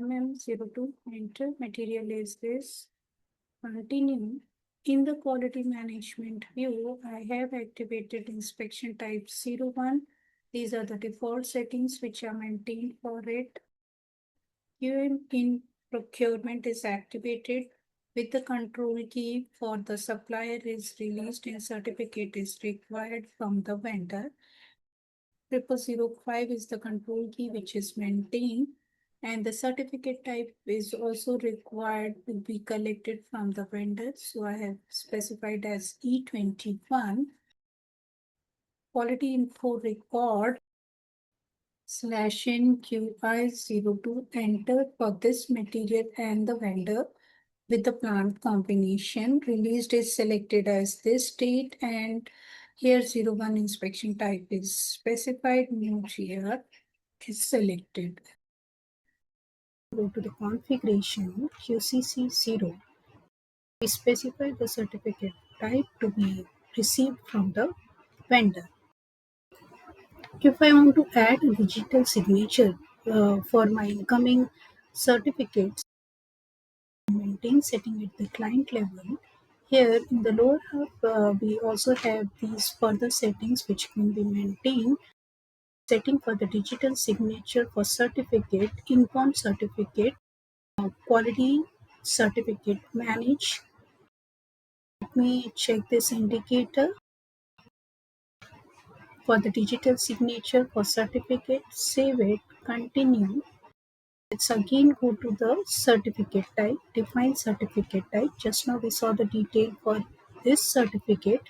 MM02, enter, material is this, continue. In the quality management view, I have activated inspection type 01. These are the default settings which are maintained for it. QM in procurement is activated with the control key for the supplier is released and certificate is required from the vendor. 0005 is the control key which is maintained, and the certificate type is also required to be collected from the vendor. So I have specified as E21. Quality info record /NQI02, enter for this material and the vendor with the plant combination. Released is selected as this date, and here 01 inspection type is specified. New GR is selected. Go to the configuration QCC0. We specify the certificate type to be received from the vendor. If I want to add a digital signature for my incoming certificates, maintain setting at the client level. Here in the lower half, we also have these further settings which can be maintained. Setting for the digital signature for certificate, inform certificate, quality certificate manage. Let me check this indicator. For the digital signature for certificate, save it, continue. Let's again go to the certificate type, define certificate type. Just now we saw the detail for this certificate.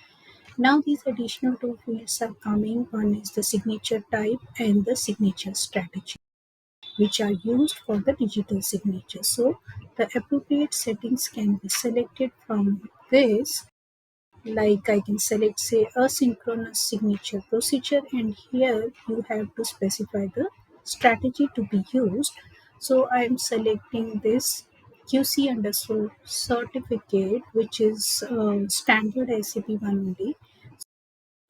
Now these additional two fields are coming. One is the signature type and the signature strategy, which are used for the digital signature. So the appropriate settings can be selected from this. Like I can select say asynchronous signature procedure, and here you have to specify the strategy to be used. So I am selecting this QC underscore certificate, which is standard SAP 1 only.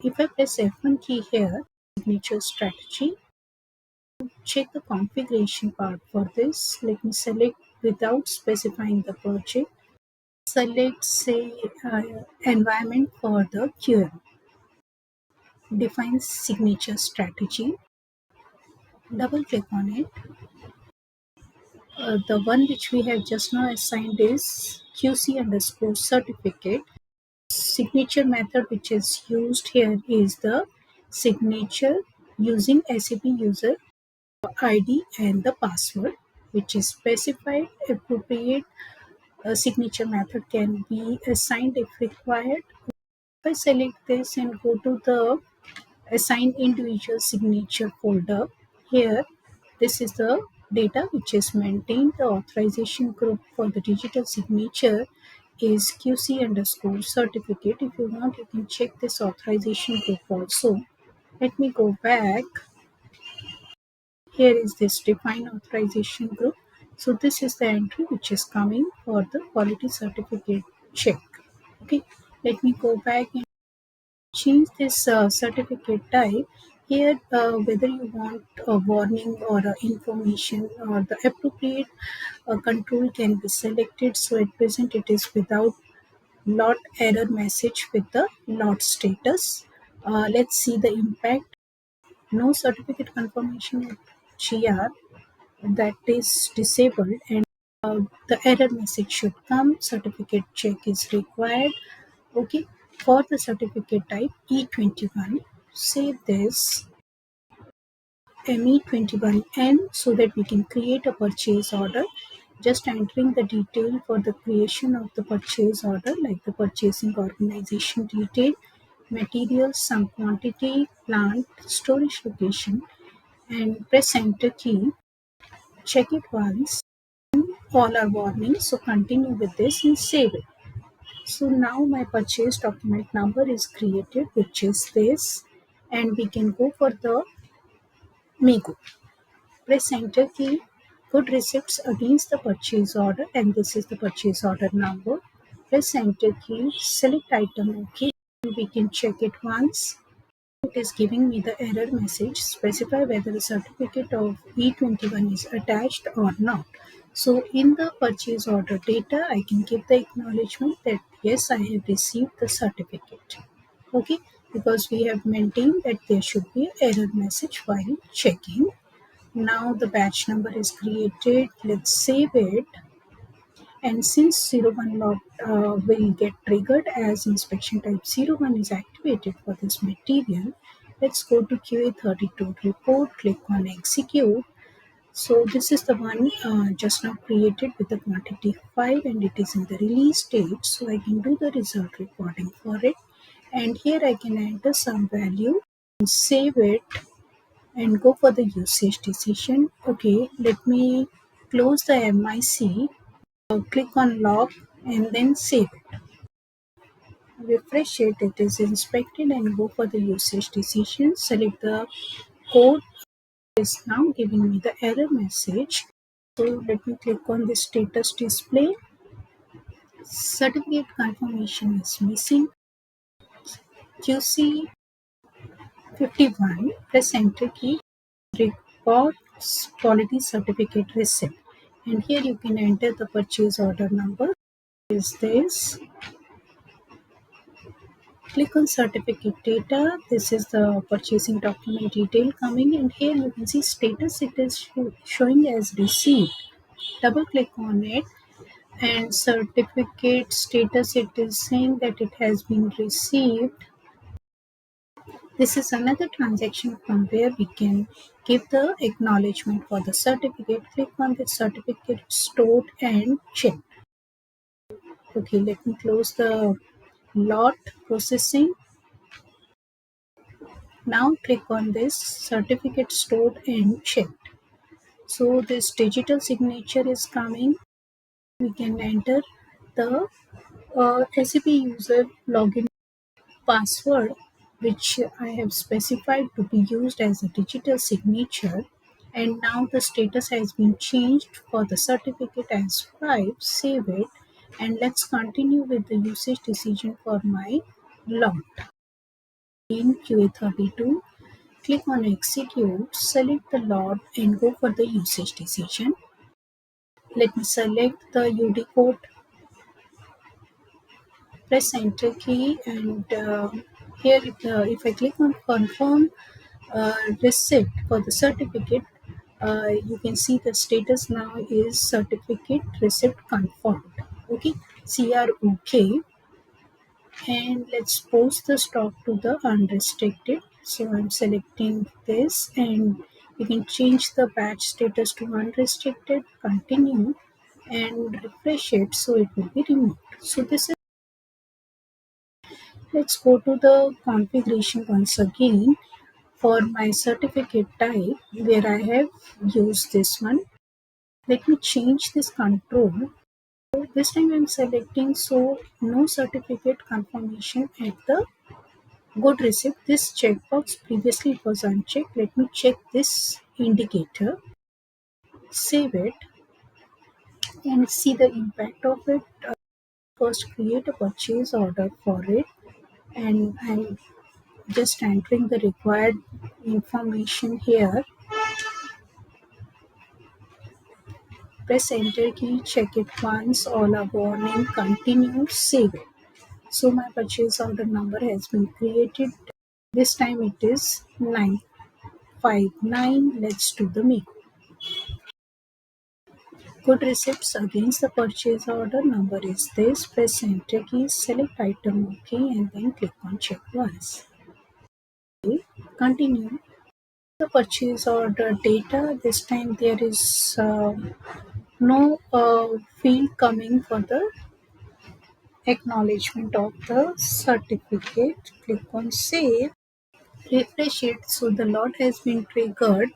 If I press F1 key here, signature strategy, check the configuration part for this. Let me select without specifying the project. Select say environment for the QM. Define signature strategy. Double click on it. The one which we have just now assigned is QC underscore certificate. Signature method which is used here is the signature using SAP user ID and the password, which is specified. Appropriate signature method can be assigned if required. If I select this and go to the assign individual signature folder, here this is the data which is maintained. The authorization group for the digital signature is QC underscore certificate. If you want, you can check this authorization group also. Let me go back. Here is this define authorization group. So this is the entry which is coming for the quality certificate check. Okay, let me go back and change this certificate type. Here whether you want a warning or a information or the appropriate control can be selected. So at present it is without lot error message with the lot status. Let's see the impact. No certificate confirmation at GR, that is disabled, and the error message should come. Certificate check is required. Okay, for the certificate type E21, save this ME21N so that we can create a purchase order. Just entering the detail for the creation of the purchase order, like the purchasing organization detail, materials, some quantity, plant, storage location, and press enter key. Check it once. All are warnings, so continue with this and save it. So now my purchase document number is created, which is this, and we can go for the Mego. Press enter key. Put receipts against the purchase order, and this is the purchase order number. Press enter key. Select item OK. We can check it once. it is giving me the error message, specify whether the certificate of E21 is attached or not. So in the purchase order data, I can give the acknowledgement that yes, I have received the certificate. Okay, because we have maintained that there should be an error message while checking. Now the batch number is created. Let's save it. And since 01 lot will get triggered as inspection type 01 is activated for this material, let's go to QA32 report, click on execute. So this is the one just now created with the quantity 5 and it is in the release stage. So I can do the result recording for it. And here I can enter some value and save it and go for the usage decision. Okay, let me close the MIC, click on log and then save it. Refresh it, it is inspected and go for the usage decision. Select the code, is now giving me the error message. So let me click on the status display. Certificate confirmation is missing. QC51, press enter key, reports quality certificate receipt. And here you can enter the purchase order number. Is this? Click on certificate data. This is the purchasing document detail coming, and here you can see status. It is showing as received. Double click on it, and certificate status. It is saying that it has been received. This is another transaction from where we can give the acknowledgement for the certificate. Click on the certificate stored and check. Okay, let me close the lot processing. Now click on this certificate stored and checked. So this digital signature is coming. We can enter the SAP user login password, which I have specified to be used as a digital signature. And now the status has been changed for the certificate as 5. Save it and let's continue with the usage decision for my lot. In QA32, click on execute, select the lot and go for the usage decision. Let me select the UD code, press enter key and here if I click on confirm receipt for the certificate, you can see the status now is certificate receipt confirmed. Okay, CROK. And let's post the stock to the unrestricted. So I'm selecting this and you can change the batch status to unrestricted, continue and refresh it so it will be removed. So this is, let's go to the configuration once again for my certificate type where I have used this one. Let me change this control. This time I'm selecting so no certificate confirmation at the good receipt. This checkbox previously it was unchecked. Let me check this indicator, save it, and see the impact of it. First, create a purchase order for it, and I'm just entering the required information here. Press enter key, check it once, all are warning, continue, save it. So my purchase order number has been created. This time it is 959. Let's do the make. Good receipts against the purchase order number is this. Press enter key, select item OK and then click on check once. Okay, continue. The purchase order data, this time there is no field coming for the acknowledgement of the certificate. Click on save, refresh it. So the lot has been triggered.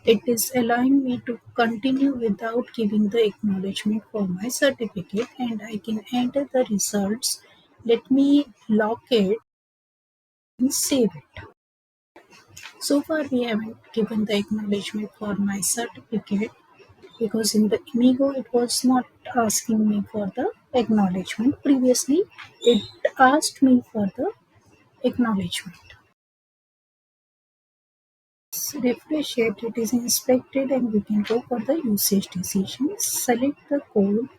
It is allowing me to continue without giving the acknowledgement for my certificate and I can enter the results. Let me lock it and save it. So far we haven't given the acknowledgement for my certificate because in the Amigo it was not asking me for the acknowledgement. Previously it asked me for the acknowledgement. refresh it, it is inspected and we can go for the usage decision. Select the code.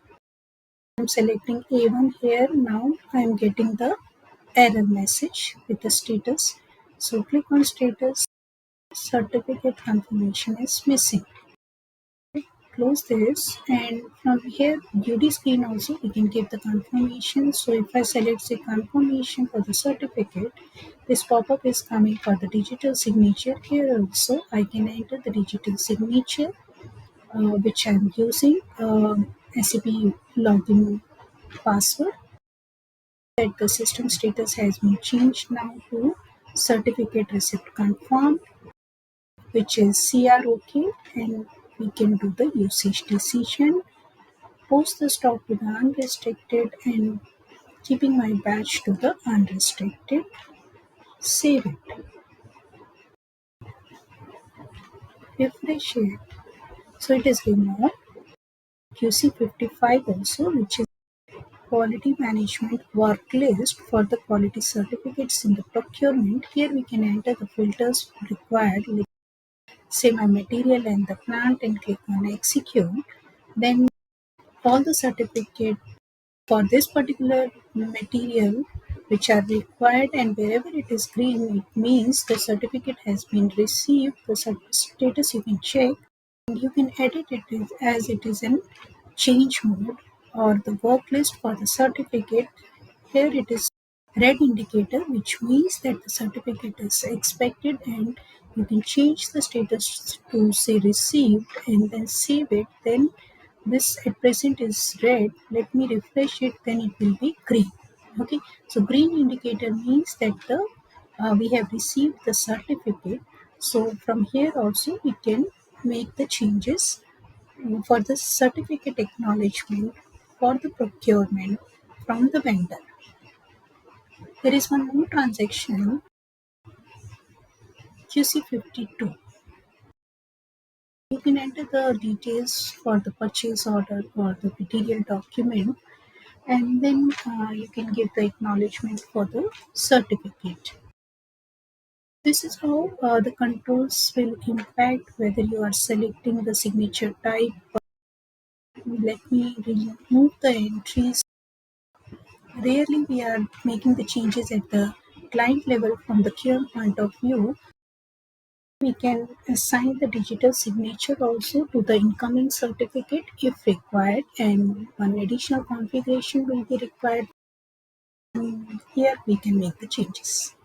I'm selecting A1 here. Now I'm getting the error message with the status. So click on status. Certificate confirmation is missing. Close this, and from here UD screen also we can give the confirmation. So if I select the confirmation for the certificate, this pop-up is coming for the digital signature. Here also I can enter the digital signature which I am using SAP login password. That the system status has been changed now to certificate receipt confirmed, which is CROK, and we can do the usage decision. Post the stock to the unrestricted and keeping my batch to the unrestricted. Save it. Refresh it. So it is removed. QC55 also, which is quality management work list for the quality certificates in the procurement. Here we can enter the filters required, like say my material and the plant, and click on execute. Then all the certificate for this particular material which are required, and wherever it is green it means the certificate has been received. The status you can check, and you can edit it as it is in change mode, or the work list for the certificate. Here it is red indicator, which means that the certificate is expected, and you can change the status to say received and then save it. Then this at present is red. Let me refresh it, then it will be green. Okay, so green indicator means that the we have received the certificate. So from here also we can make the changes for the certificate acknowledgement for the procurement from the vendor. There is one more transaction, QC52. You can enter the details for the purchase order or the material document, and then you can give the acknowledgement for the certificate. This is how the controls will impact whether you are selecting the signature type. Let me remove the entries. Rarely we are making the changes at the client level. From the QM point of view, we can assign the digital signature also to the incoming certificate if required, and one additional configuration will be required. Here we can make the changes.